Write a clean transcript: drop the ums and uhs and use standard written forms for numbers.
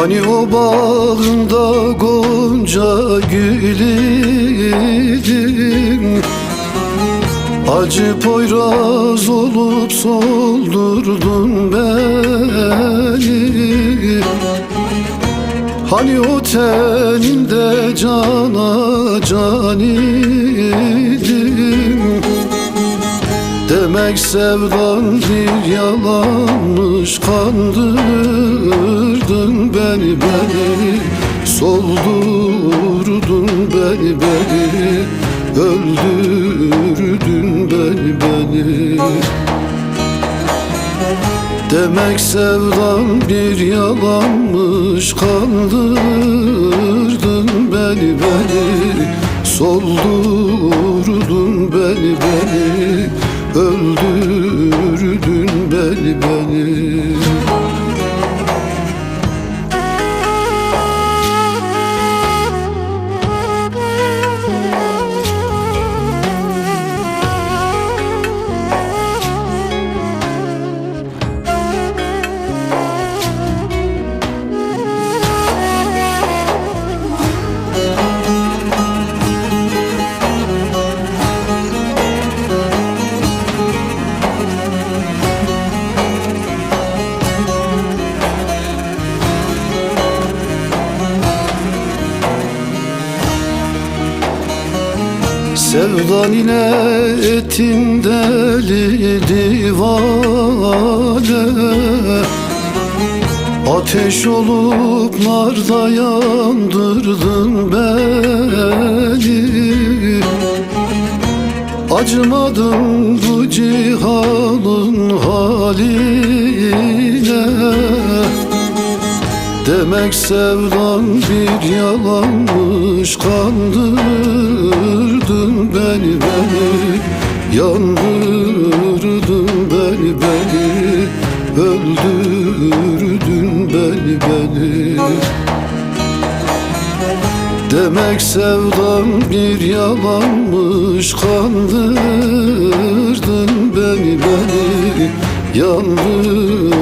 Hani o bağında gonca gülüydüm, acı poyraz olup soldurdun beni. Hani o teninde cana can idim, demek sevdan bir yalanmış, kandırdın beni, soldurdun beni, öldürdün beni. Demek sevdan bir yalanmış, kandırdın beni, soldurdun beni, öldürdün beni. Sevdan ile ettim deli divane, ateş olup narda yandırdın beni. Acımadım bu cihanın haline, demek sevdan bir yalanmış, kandırdın beni, yandırdın beni, öldürdün beni. Demek sevdan bir yalanmış, kandırdın beni, yandırdın